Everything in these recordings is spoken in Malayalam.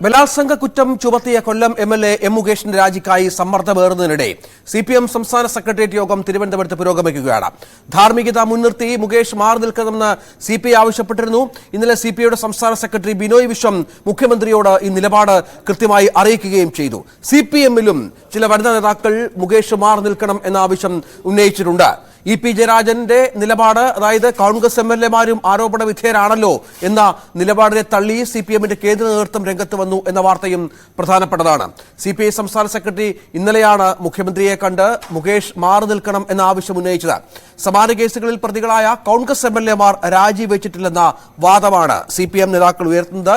ബലാത്സംഗ കുറ്റം ചുമത്തിയ കൊല്ലം എംഎൽഎ എം മുകേഷിന്റെ രാജിക്കായി സമ്മർദ്ദമേറുന്നതിനിടെ സിപിഎം സംസ്ഥാന സെക്രട്ടേറിയറ്റ് യോഗം തിരുവനന്തപുരത്ത് പുരോഗമിക്കുകയാണ്. ധാർമ്മികത മുൻനിർത്തി മുകേഷ് മാറി നിൽക്കണമെന്ന് സിപിഐ ആവശ്യപ്പെട്ടിരുന്നു. ഇന്നലെ സിപിഐയുടെ സംസ്ഥാന സെക്രട്ടറി ബിനോയ് വിശ്വം മുഖ്യമന്ത്രിയോട് ഈ നിലപാട് കൃത്യമായി അറിയിക്കുകയും ചെയ്തു. സിപിഎമ്മിലും ചില വനിതാ നേതാക്കൾ മുകേഷ് മാറി നിൽക്കണം എന്ന ആവശ്യം ഉന്നയിച്ചിട്ടുണ്ട്. ഇ.പി. ജയരാജന്റെ നിലപാട്, അതായത് കോൺഗ്രസ് എംഎൽഎമാരും ആരോപണ വിധേയരാണല്ലോ എന്ന നിലപാടിനെ തള്ളി സിപിഎമ്മിന്റെ കേന്ദ്ര നേതൃത്വം രംഗത്ത് വന്നു എന്ന വാർത്തയും പ്രധാനപ്പെട്ടതാണ്. സിപിഐ സംസ്ഥാന സെക്രട്ടറി ഇന്നലെയാണ് മുഖ്യമന്ത്രിയെ കണ്ട് മുകേഷ് മാറി നിൽക്കണം എന്ന ആവശ്യം ഉന്നയിച്ചത്. സമാന കേസുകളിൽ പ്രതികളായ കോൺഗ്രസ് എംഎൽഎമാർ രാജിവെച്ചിട്ടില്ലെന്ന വാദമാണ് സിപിഎം നേതാക്കൾ ഉയർത്തുന്നത്.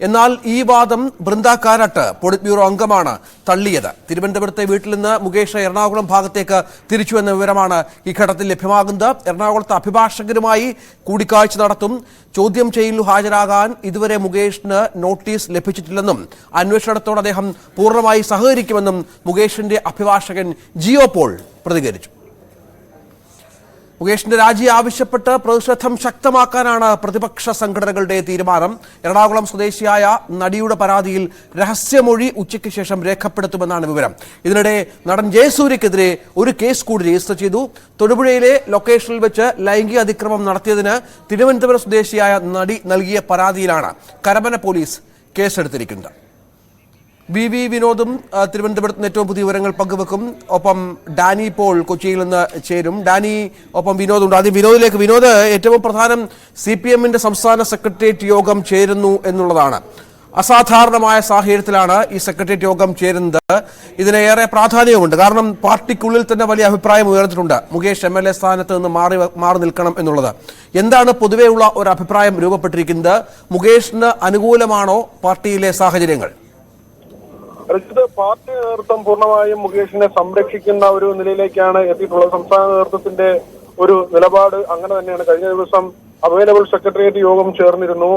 എന്നാൽ ഈ വാദം ബൃന്ദ കാരാട്ട് പോളിറ്റ് ബ്യൂറോ അംഗമാണ് തള്ളിയത്. തിരുവനന്തപുരത്തെ വീട്ടിൽ നിന്ന് മുകേഷ് എറണാകുളം ഭാഗത്തേക്ക് തിരിച്ചു എന്ന വിവരമാണ് ഈ ഘട്ടത്തിൽ ലഭ്യമാകുന്നത്. എറണാകുളത്ത് അഭിഭാഷകരുമായി കൂടിക്കാഴ്ച നടത്തും. ചോദ്യം ചെയ്യലിൽ ഹാജരാകാൻ ഇതുവരെ മുകേഷിന് നോട്ടീസ് ലഭിച്ചിട്ടില്ലെന്നും അന്വേഷണത്തോട് അദ്ദേഹം പൂർണ്ണമായി സഹകരിക്കുമെന്നും മുകേഷിന്റെ അഭിഭാഷകൻ ജിയോ പോൾ പ്രതികരിച്ചു. മുകേഷിന്റെ രാജി ആവശ്യപ്പെട്ട് പ്രതിഷേധം ശക്തമാക്കാനാണ് പ്രതിപക്ഷ സംഘടനകളുടെ തീരുമാനം. എറണാകുളം സ്വദേശിയായ നടിയുടെ പരാതിയിൽ രഹസ്യമൊഴി ഉച്ചയ്ക്ക് ശേഷം രേഖപ്പെടുത്തുമെന്നാണ് വിവരം. ഇതിനിടെ നടൻ ജയസൂര്യക്കെതിരെ ഒരു കേസ് കൂടി രജിസ്റ്റർ ചെയ്തു. തൊടുപുഴയിലെ ലൊക്കേഷനിൽ വെച്ച് ലൈംഗിക അതിക്രമം നടത്തിയതിന് തിരുവനന്തപുരം സ്വദേശിയായ നടി നൽകിയ പരാതിയിലാണ് കരമന പോലീസ് കേസെടുത്തിരിക്കുന്നത്. വി വിനോദും തിരുവനന്തപുരത്ത് നിന്ന് ഏറ്റവും പുതിയ വിവരങ്ങൾ പങ്കുവെക്കും. ഒപ്പം ഡാനി പോൾ കൊച്ചിയിൽ നിന്ന് ചേരും. ഡാനി ഒപ്പം വിനോദുണ്ട്. ആദ്യം വിനോദിലേക്ക്. വിനോദ്, ഏറ്റവും പ്രധാനം സിപിഎമ്മിന്റെ സംസ്ഥാന സെക്രട്ടേറിയറ്റ് യോഗം ചേരുന്നു എന്നുള്ളതാണ്. അസാധാരണമായ സാഹചര്യത്തിലാണ് ഈ സെക്രട്ടേറിയറ്റ് യോഗം ചേരുന്നത്. ഇതിനേറെ പ്രാധാന്യവുമുണ്ട്. കാരണം പാർട്ടിക്കുള്ളിൽ തന്നെ വലിയ അഭിപ്രായം ഉയർന്നിട്ടുണ്ട് മുകേഷ് എംഎൽഎ സ്ഥാനത്ത് നിന്ന് മാറി നിൽക്കണം എന്നുള്ളത്. എന്താണ് പൊതുവെയുള്ള ഒരു അഭിപ്രായം രൂപപ്പെട്ടിരിക്കുന്നത്? മുകേഷിന് അനുകൂലമാണോ പാർട്ടിയിലെ സാഹചര്യങ്ങൾ? പാർട്ടി നേതൃത്വം പൂർണ്ണമായും മുകേഷിനെ സംരക്ഷിക്കുന്ന ഒരു നിലയിലേക്കാണ് എത്തിയിട്ടുള്ളത്. സംസ്ഥാന നേതൃത്വത്തിന്റെ ഒരു നിലപാട് അങ്ങനെ തന്നെയാണ്. കഴിഞ്ഞ ദിവസം അവൈലബിൾ സെക്രട്ടേറിയറ്റ് യോഗം ചേർന്നിരുന്നു.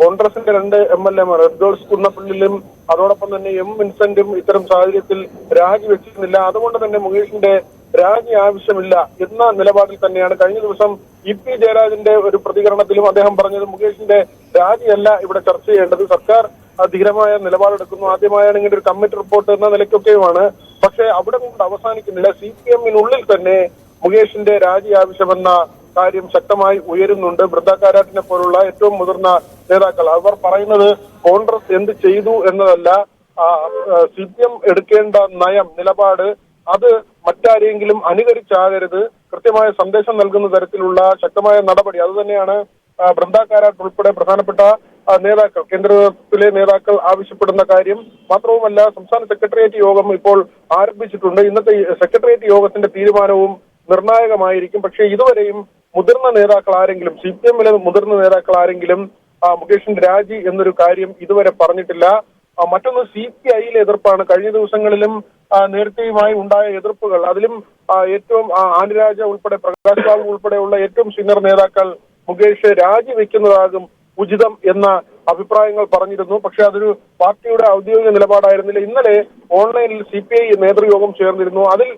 കോൺഗ്രസിന്റെ 2 എംഎൽഎമാർ എഡ്വേർഡ്സ് കുന്നപ്പള്ളിയിലും അതോടൊപ്പം തന്നെ എം വിൻസെന്റും ഇത്തരം സാഹചര്യത്തിൽ രാജിവെച്ചിരുന്നില്ല. അതുകൊണ്ട് തന്നെ മുകേഷിന്റെ രാജി ആവശ്യമില്ല എന്ന നിലപാടിൽ തന്നെയാണ്. കഴിഞ്ഞ ദിവസം ഇ.പി. ജയരാജന്റെ ഒരു പ്രതികരണത്തിലും അദ്ദേഹം പറഞ്ഞത് മുകേഷിന്റെ രാജിയല്ല ഇവിടെ ചർച്ച ചെയ്യേണ്ടത്, സർക്കാർ ധീരമായ നിലപാടെടുക്കുന്നു, ആദ്യമായാണ് ഇങ്ങനെ ഒരു കമ്മിറ്റി റിപ്പോർട്ട് എന്ന നിലയ്ക്കൊക്കെയുമാണ്. പക്ഷെ അവിടെ കൊണ്ട് അവസാനിക്കുന്നില്ല. സിപിഎമ്മിനുള്ളിൽ തന്നെ മുകേഷിന്റെ രാജി ആവശ്യമെന്ന കാര്യം ശക്തമായി ഉയരുന്നുണ്ട്. ബൃന്ദ കാരാട്ടിനെ പോലുള്ള ഏറ്റവും മുതിർന്ന നേതാക്കൾ അവർ പറയുന്നത് കോൺഗ്രസ് എന്ത് ചെയ്തു എന്നതല്ല, സിപിഎം എടുക്കേണ്ട നയം, നിലപാട് അത് മറ്റാരെങ്കിലും അനുകരിച്ചാകരുത്, കൃത്യമായ സന്ദേശം നൽകുന്ന തരത്തിലുള്ള ശക്തമായ നടപടി, അതുതന്നെയാണ് ബൃന്ദ കാരാട്ട് ഉൾപ്പെടെ പ്രധാനപ്പെട്ട നേതാക്കൾ, കേന്ദ്രത്തിലെ നേതാക്കൾ ആവശ്യപ്പെടുന്ന കാര്യം. മാത്രവുമല്ല, സംസ്ഥാന സെക്രട്ടേറിയറ്റ് യോഗം ഇപ്പോൾ ആരംഭിച്ചിട്ടുണ്ട്. ഇന്നത്തെ സെക്രട്ടേറിയറ്റ് യോഗത്തിന്റെ തീരുമാനവും നിർണായകമായിരിക്കും. പക്ഷേ ഇതുവരെയും മുതിർന്ന നേതാക്കൾ ആരെങ്കിലും, സിപിഎമ്മിലെ മുതിർന്ന നേതാക്കൾ ആരെങ്കിലും മുകേഷിന്റെ രാജി എന്നൊരു കാര്യം ഇതുവരെ പറഞ്ഞിട്ടില്ല. മറ്റൊന്ന് സിപിഐയിലെ എതിർപ്പാണ്. കഴിഞ്ഞ ദിവസങ്ങളിലും നേരത്തെയുമായി ഉണ്ടായ എതിർപ്പുകൾ, അതിലും ഏറ്റവും ആനിരാജ ഉൾപ്പെടെ പ്രകാശ് ബാബു ഉൾപ്പെടെയുള്ള ഏറ്റവും സീനിയർ നേതാക്കൾ മുകേഷ് രാജിവെക്കുന്നതാകും ഉചിതം എന്ന അഭിപ്രായങ്ങൾ പറഞ്ഞിരുന്നു. പക്ഷെ അതൊരു പാർട്ടിയുടെ ഔദ്യോഗിക നിലപാടായിരുന്നില്ല. ഇന്നലെ ഓൺലൈനിൽ സിപിഐ നേതൃയോഗം ചേർന്നിരുന്നു. അതിൽ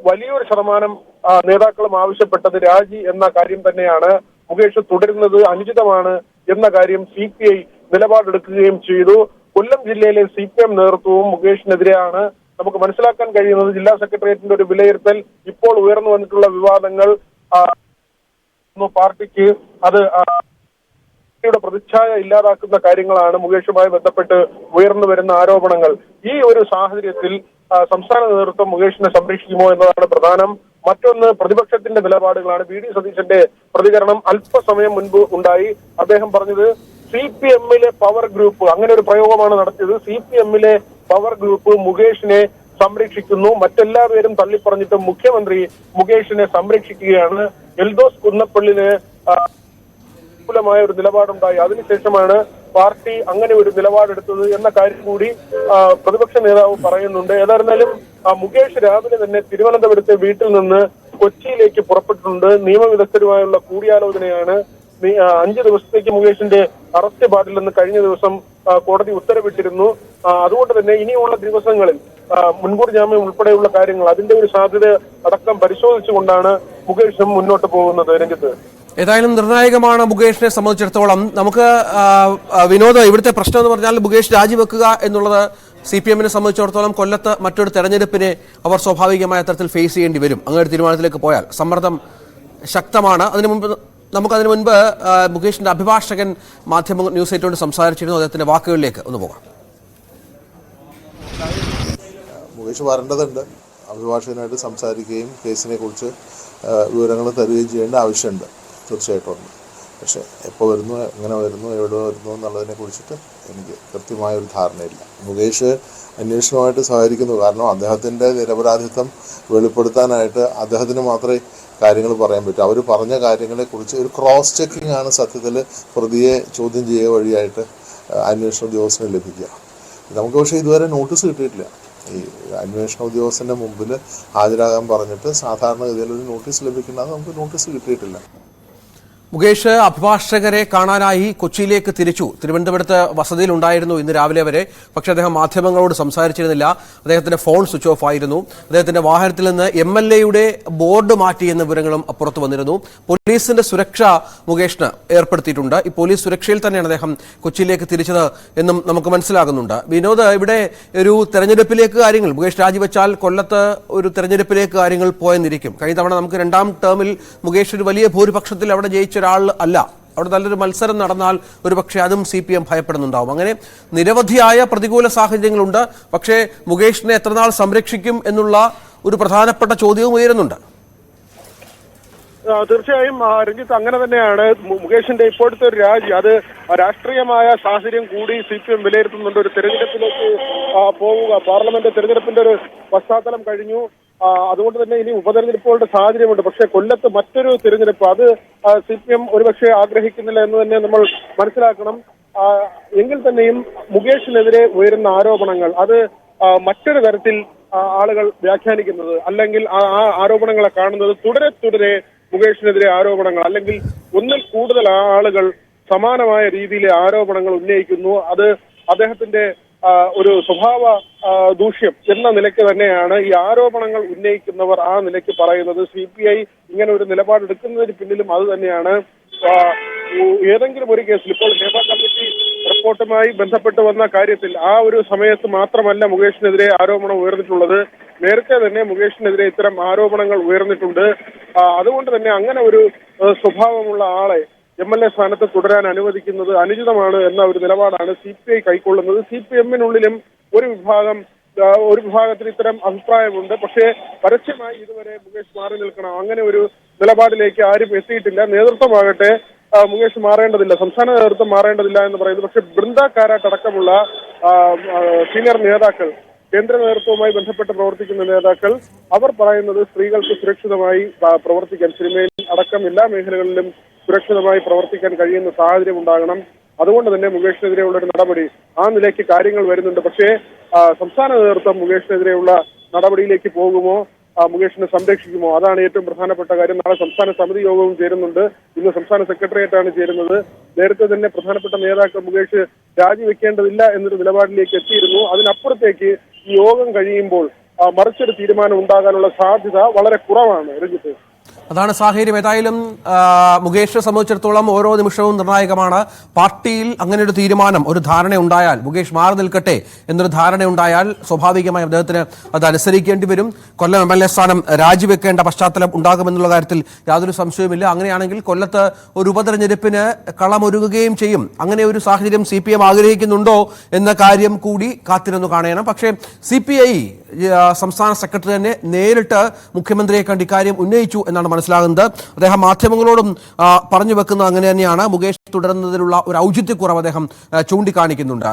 വലിയൊരു ശതമാനം നേതാക്കളും ആവശ്യപ്പെട്ടത് രാജി എന്ന കാര്യം തന്നെയാണ്. മുകേഷ് തുടരുന്നത് അനുചിതമാണ് എന്ന കാര്യം സിപിഐ നിലപാടെടുക്കുകയും ചെയ്തു. കൊല്ലം ജില്ലയിലെ സിപിഎം നേതൃത്വവും മുകേഷിനെതിരെയാണ്. നമുക്ക് മനസ്സിലാക്കാൻ കഴിയുന്നത് ജില്ലാ സെക്രട്ടേറിയറ്റിന്റെ ഒരു വിലയിരുത്തൽ, ഇപ്പോൾ ഉയർന്നു വന്നിട്ടുള്ള വിവാദങ്ങൾ പാർട്ടിക്ക് അത് പ്രതിച്ഛായ ഇല്ലാതാക്കുന്ന കാര്യങ്ങളാണ് മുകേഷുമായി ബന്ധപ്പെട്ട് ഉയർന്നു വരുന്ന ആരോപണങ്ങൾ. ഈ ഒരു സാഹചര്യത്തിൽ സംസ്ഥാന നേതൃത്വം മുകേഷിനെ സംരക്ഷിക്കുമോ എന്നതാണ് പ്രധാനം. മറ്റൊന്ന് പ്രതിപക്ഷത്തിന്റെ നിലപാടുകളാണ്. വി.ഡി. സതീശന്റെ പ്രതികരണം അല്പസമയം മുൻപ് ഉണ്ടായി. അദ്ദേഹം പറഞ്ഞത് സിപിഎമ്മിലെ പവർ ഗ്രൂപ്പ്, അങ്ങനെ ഒരു പ്രയോഗമാണ് നടത്തിയത്. സിപിഎമ്മിലെ പവർ ഗ്രൂപ്പ് മുകേഷിനെ സംരക്ഷിക്കുന്നു, മറ്റെല്ലാവരും തള്ളിപ്പറഞ്ഞിട്ടും മുഖ്യമന്ത്രി മുകേഷിനെ സംരക്ഷിക്കുകയാണ്. എൽദോസ് കുന്നപ്പള്ളിന് മായ ഒരു നിലപാടുണ്ടായി. അതിനുശേഷമാണ് പാർട്ടി അങ്ങനെ ഒരു നിലപാടെടുത്തത് എന്ന കാര്യം കൂടി പ്രതിപക്ഷ നേതാവ് പറയുന്നുണ്ട്. ഏതായിരുന്നാലും മുകേഷ് രാവിലെ തന്നെ തിരുവനന്തപുരത്തെ വീട്ടിൽ നിന്ന് കൊച്ചിയിലേക്ക് പുറപ്പെട്ടിട്ടുണ്ട്. നിയമവിദഗ്ധരുമായുള്ള കൂടിയാലോചനയാണ്. 5 ദിവസത്തേക്ക് മുകേഷിന്റെ അറസ്റ്റ് പാടില്ലെന്ന് കഴിഞ്ഞ ദിവസം കോടതി ഉത്തരവിട്ടിരുന്നു. അതുകൊണ്ട് തന്നെ ഇനിയുള്ള ദിവസങ്ങളിൽ മുൻകൂർ ജാമ്യം ഉൾപ്പെടെയുള്ള കാര്യങ്ങൾ, അതിന്റെ ഒരു സാധ്യത അടക്കം പരിശോധിച്ചുകൊണ്ടാണ് മുകേഷും മുന്നോട്ട് പോകുന്നത്. രഞ്ജിത്ത്. ഏതായാലും നിർണായകമാണ് മുകേഷിനെ സംബന്ധിച്ചിടത്തോളം. നമുക്ക് വിനോദ്, ഇവിടുത്തെ പ്രശ്നം എന്ന് പറഞ്ഞാൽ മുകേഷ് രാജിവെക്കുക എന്നുള്ളത് CPM-നെ സംബന്ധിച്ചിടത്തോളം കൊല്ലത്ത് മറ്റൊരു തെരഞ്ഞെടുപ്പിനെ അവർ സ്വാഭാവികമായ തരത്തിൽ ഫേസ് ചെയ്യേണ്ടി വരും. അങ്ങനെ ഒരു തീരുമാനത്തിലേക്ക് പോയാൽ സമ്മർദ്ദം ശക്തമാണ്. നമുക്കതിനു മുൻപ് മുകേഷിന്റെ അഭിഭാഷകൻ മാധ്യമ ന്യൂസ് 8 സംസാരിച്ചിരുന്നു. അദ്ദേഹത്തിന്റെ വാക്കുകളിലേക്ക് ഒന്ന് പോകാം. മുകേഷ് വരേണ്ടതുണ്ട്, അഭിഭാഷകനായിട്ട് സംസാരിക്കുകയും കേസിനെ കുറിച്ച് വിവരങ്ങൾ തരികയും ചെയ്യേണ്ട ആവശ്യമുണ്ട്, തീർച്ചയായിട്ടും ഉണ്ട്. പക്ഷേ എപ്പോൾ വരുന്നു, എങ്ങനെ വരുന്നു, എവിടെ വരുന്നു എന്നുള്ളതിനെ കുറിച്ചിട്ട് എനിക്ക് കൃത്യമായൊരു ധാരണയില്ല. മുകേഷ് അന്വേഷണവുമായിട്ട് സഹകരിക്കുന്നു. കാരണം അദ്ദേഹത്തിൻ്റെ നിരപരാധിത്വം വെളിപ്പെടുത്താനായിട്ട് അദ്ദേഹത്തിന് മാത്രമേ കാര്യങ്ങൾ പറയാൻ പറ്റൂ. അവർ പറഞ്ഞ കാര്യങ്ങളെക്കുറിച്ച് ഒരു ക്രോസ് ചെക്കിംഗ് ആണ് സത്യത്തിൽ പ്രതിയെ ചോദ്യം ചെയ്യുക വഴിയായിട്ട് അന്വേഷണ ഉദ്യോഗസ്ഥന് ലഭിക്കുക. നമുക്ക് പക്ഷേ ഇതുവരെ നോട്ടീസ് കിട്ടിയിട്ടില്ല. ഈ അന്വേഷണ ഉദ്യോഗസ്ഥൻ്റെ മുമ്പിൽ ഹാജരാകാൻ പറഞ്ഞിട്ട് സാധാരണഗതിയിൽ ഒരു നോട്ടീസ് ലഭിക്കുന്നത് നമുക്ക് നോട്ടീസ് കിട്ടിയിട്ടില്ല. മുകേഷ് അഭിഭാഷകരെ കാണാനായി കൊച്ചിയിലേക്ക് തിരിച്ചു. തിരുവനന്തപുരത്ത് വസതിയിലുണ്ടായിരുന്നു ഇന്ന് രാവിലെ വരെ. പക്ഷേ അദ്ദേഹം മാധ്യമങ്ങളോട് സംസാരിച്ചിരുന്നില്ല. അദ്ദേഹത്തിന്റെ ഫോൺ സ്വിച്ച് ഓഫ് ആയിരുന്നു. അദ്ദേഹത്തിന്റെ വാഹനത്തിൽ നിന്ന് MLA-യുടെ ബോർഡ് മാറ്റി എന്ന വിവരങ്ങളും പുറത്തു വന്നിരുന്നു. പോലീസിന്റെ സുരക്ഷ മുകേഷിന് ഏർപ്പെടുത്തിയിട്ടുണ്ട്. ഈ പോലീസ് സുരക്ഷയിൽ തന്നെയാണ് അദ്ദേഹം കൊച്ചിയിലേക്ക് തിരിച്ചത് എന്നും നമുക്ക് മനസ്സിലാകുന്നുണ്ട്. വിനോദ്, ഇവിടെ ഒരു തെരഞ്ഞെടുപ്പിലേക്ക് കാര്യങ്ങൾ, മുകേഷ് രാജിവെച്ചാൽ കൊല്ലത്ത് ഒരു തെരഞ്ഞെടുപ്പിലേക്ക് കാര്യങ്ങൾ പോയെന്നിരിക്കും. കഴിഞ്ഞ തവണ നമുക്ക് 2ാം ടേമിൽ മുകേഷ് ഒരു വലിയ ഭൂരിപക്ഷത്തിൽ അവിടെ ജയിച്ച ഒരാൾ അല്ല. അവിടെ നല്ലൊരു മത്സരം നടന്നാൽ ഒരുപക്ഷെ അതും CPM ഭയപ്പെടുന്നുണ്ടാവും. അങ്ങനെ നിരവധിയായ പ്രതികൂല സാഹചര്യങ്ങളുണ്ട്. പക്ഷേ മുകേഷിനെ എത്രനാൾ സംരക്ഷിക്കും എന്നുള്ള ഒരു പ്രധാനപ്പെട്ട ചോദ്യവും ഉയരുന്നുണ്ട്. തീർച്ചയായും രഞ്ജിത്ത്, അങ്ങനെ തന്നെയാണ്. മുകേഷിന്റെ ഇപ്പോഴത്തെ ഒരു രാജി, അത് രാഷ്ട്രീയമായ സാഹചര്യം കൂടി CPM വിലയിരുത്തുന്നുണ്ട്. ഒരു തെരഞ്ഞെടുപ്പിലേക്ക് പോവുക, പാർലമെന്റ് തെരഞ്ഞെടുപ്പിന്റെ ഒരു പശ്ചാത്തലം കഴിഞ്ഞു. അതുകൊണ്ട് തന്നെ ഇനി ഉപതെരഞ്ഞെടുപ്പുകളുടെ സാഹചര്യമുണ്ട്. പക്ഷേ കൊല്ലത്ത് മറ്റൊരു തിരഞ്ഞെടുപ്പ്, അത് CPM ഒരുപക്ഷെ ആഗ്രഹിക്കുന്നില്ല എന്ന് തന്നെ നമ്മൾ മനസ്സിലാക്കണം. എങ്കിൽ തന്നെയും മുകേഷിനെതിരെ ഉയരുന്ന ആരോപണങ്ങൾ അത് മറ്റൊരു തരത്തിൽ ആളുകൾ വ്യാഖ്യാനിക്കുന്നത്, അല്ലെങ്കിൽ ആ ആരോപണങ്ങളെ കാണുന്നത് തുടരെ മുകേഷിനെതിരെ ആരോപണങ്ങൾ, അല്ലെങ്കിൽ ഒന്നിൽ കൂടുതൽ ആളുകൾ സമാനമായ രീതിയിലെ ആരോപണങ്ങൾ ഉന്നയിക്കുന്നു. അത് അദ്ദേഹത്തിന്റെ ഒരു സ്വഭാവ ദൂഷ്യം എന്ന നിലയ്ക്ക് തന്നെയാണ് ഈ ആരോപണങ്ങൾ ഉന്നയിക്കുന്നവർ ആ നിലയ്ക്ക് പറയുന്നത്. CPI ഇങ്ങനെ ഒരു നിലപാടെടുക്കുന്നതിന് പിന്നിലും അത് തന്നെയാണ്. ഏതെങ്കിലും ഒരു കേസിൽ, ഇപ്പോൾ ഹേമ കമ്മിറ്റി റിപ്പോർട്ടുമായി ബന്ധപ്പെട്ട് വന്ന കാര്യത്തിൽ ആ ഒരു സമയത്ത് മാത്രമല്ല മുകേഷിനെതിരെ ആരോപണം ഉയർന്നിട്ടുള്ളത്. നേരത്തെ തന്നെ മുകേഷിനെതിരെ ഇത്തരം ആരോപണങ്ങൾ ഉയർന്നിട്ടുണ്ട്. അതുകൊണ്ട് തന്നെ അങ്ങനെ ഒരു സ്വഭാവമുള്ള ആളെ MLA സ്ഥാനത്ത് തുടരാൻ അനുവദിക്കുന്നത് അനുചിതമാണ് എന്ന ഒരു നിലപാടാണ് CPI കൈക്കൊള്ളുന്നത്. CPM-നുള്ളിലും ഒരു വിഭാഗത്തിന് ഇത്തരം അഭിപ്രായമുണ്ട്. പക്ഷേ പരസ്യമായി ഇതുവരെ മുകേഷ് മാറി നിൽക്കണം, അങ്ങനെ ഒരു നിലപാടിലേക്ക് ആരും എത്തിയിട്ടില്ല. നേതൃത്വമാകട്ടെ മുകേഷ് മാറേണ്ടതില്ല, സംസ്ഥാന നേതൃത്വം മാറേണ്ടതില്ല എന്ന് പറയുന്നു. പക്ഷെ ബൃന്ദ കാരാട്ട് അടക്കമുള്ള സീനിയർ നേതാക്കൾ, കേന്ദ്ര നേതൃത്വവുമായി ബന്ധപ്പെട്ട് പ്രവർത്തിക്കുന്ന നേതാക്കൾ, അവർ പറയുന്നത് സ്ത്രീകൾക്ക് സുരക്ഷിതമായി പ്രവർത്തിക്കാൻ, സിനിമയിൽ അടക്കം എല്ലാ മേഖലകളിലും സുരക്ഷിതമായി പ്രവർത്തിക്കാൻ കഴിയുന്ന സാഹചര്യം ഉണ്ടാകണം. അതുകൊണ്ട് തന്നെ മുകേഷിനെതിരെയുള്ള ഒരു നടപടി, ആ നിലയ്ക്ക് കാര്യങ്ങൾ വരുന്നുണ്ട്. പക്ഷേ സംസ്ഥാന നേതൃത്വം മുകേഷിനെതിരെയുള്ള നടപടിയിലേക്ക് പോകുമോ, മുകേഷിനെ സംരക്ഷിക്കുമോ, അതാണ് ഏറ്റവും പ്രധാനപ്പെട്ട കാര്യം. നാളെ സംസ്ഥാന സമിതി യോഗവും ചേരുന്നുണ്ട്. ഇന്ന് സംസ്ഥാന സെക്രട്ടേറിയറ്റാണ് ചേരുന്നത്. നേരത്തെ തന്നെ പ്രധാനപ്പെട്ട നേതാക്കൾ മുകേഷ് രാജിവെക്കേണ്ടതില്ല എന്നൊരു നിലപാടിലേക്ക് എത്തിയിരുന്നു. അതിനപ്പുറത്തേക്ക് ഈ യോഗം കഴിയുമ്പോൾ മറിച്ചൊരു തീരുമാനം ഉണ്ടാകാനുള്ള സാധ്യത വളരെ കുറവാണ്. രഞ്ജിത്ത്, അതാണ് സാഹചര്യം. ഏതായാലും മുകേഷിനെ സംബന്ധിച്ചിടത്തോളം ഓരോ നിമിഷവും നിർണായകമാണ്. പാർട്ടിയിൽ അങ്ങനെ ഒരു തീരുമാനം, ഒരു ധാരണ ഉണ്ടായാൽ, മുകേഷ് മാറി നിൽക്കട്ടെ എന്നൊരു ധാരണ ഉണ്ടായാൽ സ്വാഭാവികമായി അദ്ദേഹത്തിന് അത് അനുസരിക്കേണ്ടി വരും. കൊല്ലം MLA സ്ഥാനം രാജിവെക്കേണ്ട പശ്ചാത്തലം ഉണ്ടാകുമെന്നുള്ള കാര്യത്തിൽ യാതൊരു സംശയവുമില്ല. അങ്ങനെയാണെങ്കിൽ കൊല്ലത്ത് ഒരു ഉപതെരഞ്ഞെടുപ്പിന് കളമൊരുങ്ങുകയും ചെയ്യും. അങ്ങനെ ഒരു സാഹചര്യം CPM ആഗ്രഹിക്കുന്നുണ്ടോ എന്ന കാര്യം കൂടി കാത്തിരുന്നു കാണണം. പക്ഷേ CPI സംസ്ഥാന സെക്രട്ടറി തന്നെ നേരിട്ട് മുഖ്യമന്ത്രിയെ കണ്ട് ഇക്കാര്യം ഉന്നയിച്ചു എന്നാണ് മനസ്സിലാകുന്നത്. അദ്ദേഹം മാധ്യമങ്ങളോടും പറഞ്ഞു വെക്കുന്നത് അങ്ങനെ തന്നെയാണ്. മുകേഷ് തുടരുന്നതിലുള്ള ഒരു ഔചിത്യക്കുറവ് അദ്ദേഹം ചൂണ്ടിക്കാണിക്കുന്നുണ്ട്.